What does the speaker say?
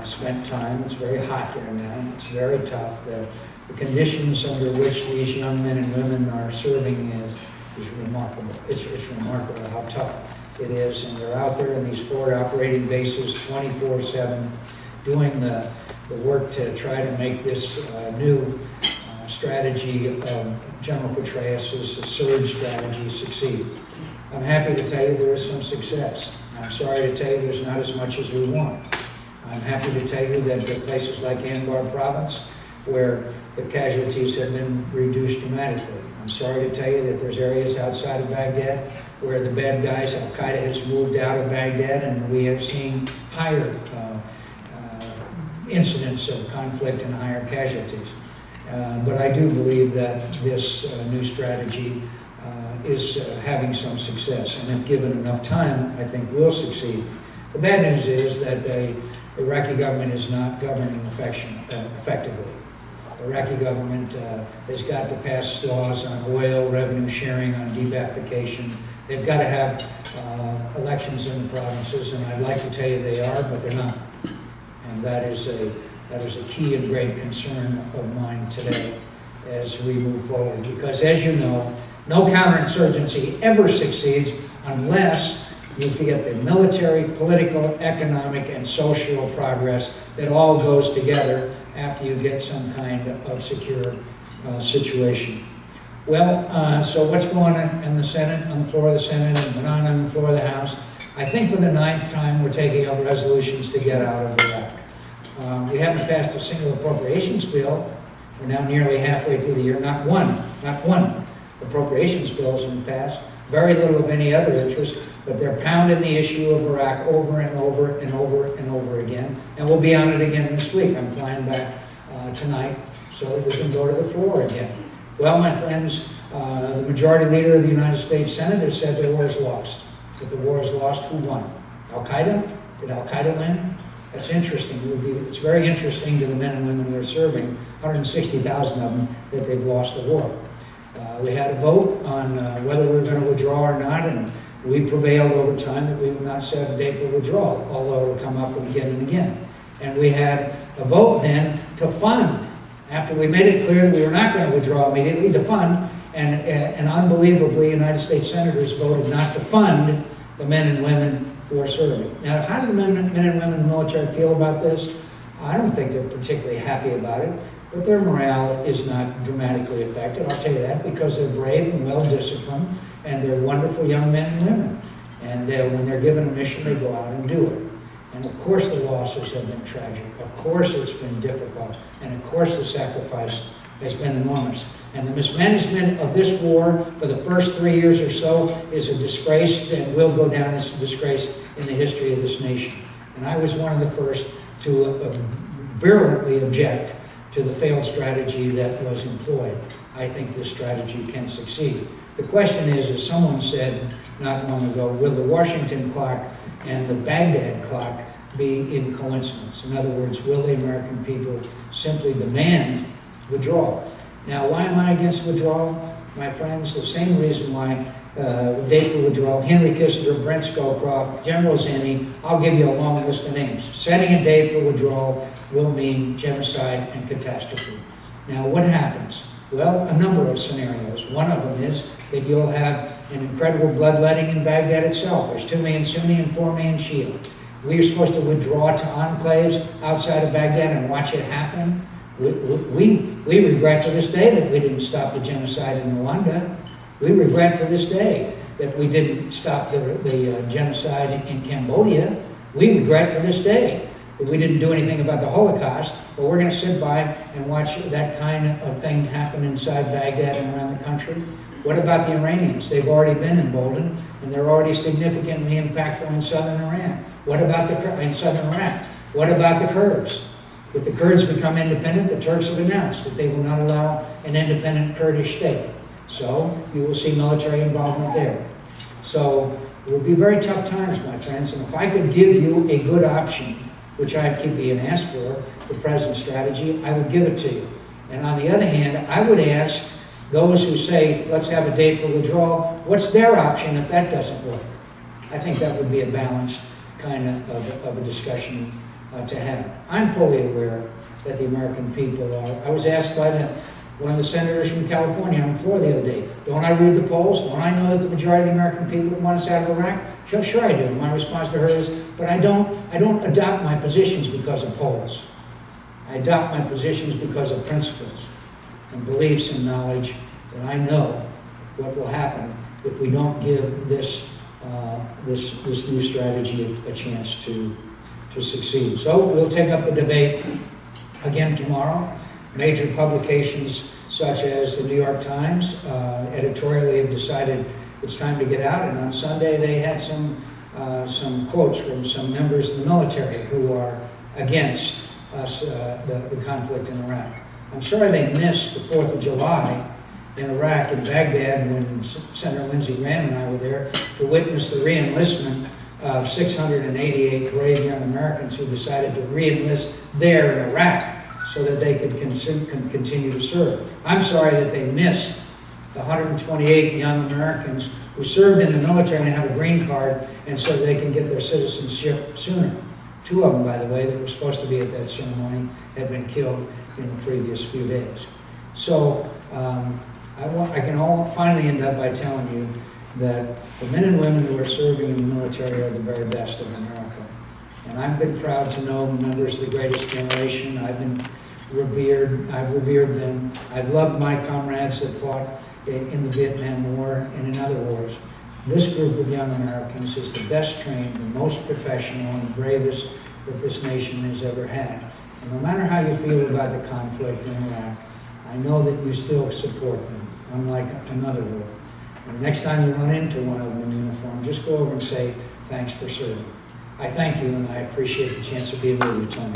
spent time. It's very hot there now. It's very tough. The conditions under which these young men and women are serving is remarkable. It's remarkable how tough it is. And they're out there in these forward operating bases 24/7 doing the work to try to make this new strategy of General Petraeus' surge strategy succeed. I'm happy to tell you there is some success. I'm sorry to tell you there's not as much as we want. I'm happy to tell you that there are places like Anbar province where the casualties have been reduced dramatically. I'm sorry to tell you that there's areas outside of Baghdad where the bad guys, Al-Qaeda has moved out of Baghdad, and we have seen higher incidents of conflict and higher casualties. But I do believe that this new strategy is having some success, and if given enough time, I think will succeed. The bad news is that the Iraqi government is not governing effectively. The Iraqi government has got to pass laws on oil, revenue sharing, on debathification. They've got to have elections in the provinces, and I'd like to tell you they are, but they're not. And that is a key and great concern of mine today as we move forward. Because as you know, no counterinsurgency ever succeeds unless you get the military, political, economic, and social progress that all goes together after you get some kind of secure situation. Well, so what's going on in the Senate, on the floor of the Senate, and went on the floor of the House? I think for the 9th time we're taking up resolutions to get out of Iraq. We haven't passed a single appropriations bill. We're now nearly halfway through the year. Not one appropriations bill has been passed. Very little of any other interest, but they're pounding the issue of Iraq over and over and over and over again. And we'll be on it again this week. I'm flying back tonight so that we can go to the floor again. Well, my friends, the majority leader of the United States Senate has said the war is lost. If the war is lost, who won? Al-Qaeda? Did Al-Qaeda win? That's interesting. It's very interesting to the men and women who are serving, 160,000 of them, that they've lost the war. We had a vote on whether we were going to withdraw or not, and we prevailed over time that we would not set a date for withdrawal, although it would come up again and again. And we had a vote then to fund. After we made it clear that we were not going to withdraw immediately, to fund, and unbelievably, United States senators voted not to fund the men and women who are serving. Now, how do the men and women in the military feel about this? I don't think they're particularly happy about it, but their morale is not dramatically affected. I'll tell you that, because they're brave and well-disciplined, and they're wonderful young men and women. And when they're given a mission, they go out and do it. And of course the losses have been tragic. Of course it's been difficult. And of course the sacrifice has been enormous. And the mismanagement of this war for the first 3 years or so is a disgrace and will go down as a disgrace in the history of this nation. And I was one of the first to virulently object to the failed strategy that was employed. I think this strategy can succeed. The question is, as someone said not long ago, will the Washington clock and the Baghdad clock be in coincidence? In other words, will the American people simply demand withdrawal? Now, why am I against withdrawal? My friends, the same reason why date for withdrawal, Henry Kissinger, Brent Scowcroft, General Zinni, I'll give you a long list of names. Setting a date for withdrawal will mean genocide and catastrophe. Now, what happens? Well, a number of scenarios. One of them is that you'll have an incredible bloodletting in Baghdad itself. There's 2 million Sunni and 4 million Shia. We are supposed to withdraw to enclaves outside of Baghdad and watch it happen. We regret to this day that we didn't stop the genocide in Rwanda. We regret to this day that we didn't stop the genocide in Cambodia. We regret to this day that we didn't do anything about the Holocaust, but we're going to sit by and watch that kind of thing happen inside Baghdad and around the country. What about the Iranians? They've already been emboldened, and they're already significantly impactful in southern Iran. What about in southern Iraq? What about the Kurds? If the Kurds become independent, the Turks have announced that they will not allow an independent Kurdish state. So you will see military involvement there. So it will be very tough times, my friends, and if I could give you a good option, which I keep being asked for, the president's strategy, I would give it to you. And on the other hand, I would ask those who say, let's have a date for withdrawal, what's their option if that doesn't work? I think that would be a balanced kind of a discussion to have. I'm fully aware that the American people are. I was asked by one of the senators from California on the floor the other day, don't I read the polls? Don't I know that the majority of the American people want us out of Iraq? Sure I do. My response to her is, but I don't adopt my positions because of polls. I adopt my positions because of principles and beliefs and knowledge that I know what will happen if we don't give this new strategy a chance to succeed. So we'll take up the debate again tomorrow. Major publications such as the New York Times editorially have decided it's time to get out, and on Sunday they had some quotes from some members of the military who are against the conflict in Iraq. I'm sorry they missed the 4th of July in Iraq, in Baghdad, when Senator Lindsey Graham and I were there to witness the re-enlistment of 688 brave young Americans who decided to re-enlist there in Iraq so that they could continue to serve. I'm sorry that they missed the 128 young Americans who served in the military and have a green card, and so they can get their citizenship sooner. 2 of them, by the way, that were supposed to be at that ceremony had been killed in the previous few days. So I can finally end up by telling you that the men and women who are serving in the military are the very best of America. And I've been proud to know members of the greatest generation. I've revered them. I've loved my comrades that fought in the Vietnam War and in other wars. This group of young Americans is the best trained, the most professional, and the bravest that this nation has ever had. And no matter how you feel about the conflict in Iraq, I know that you still support them, unlike another war. And the next time you run into one of them in uniform, just go over and say, thanks for serving. I thank you, and I appreciate the chance of being with you, Tony.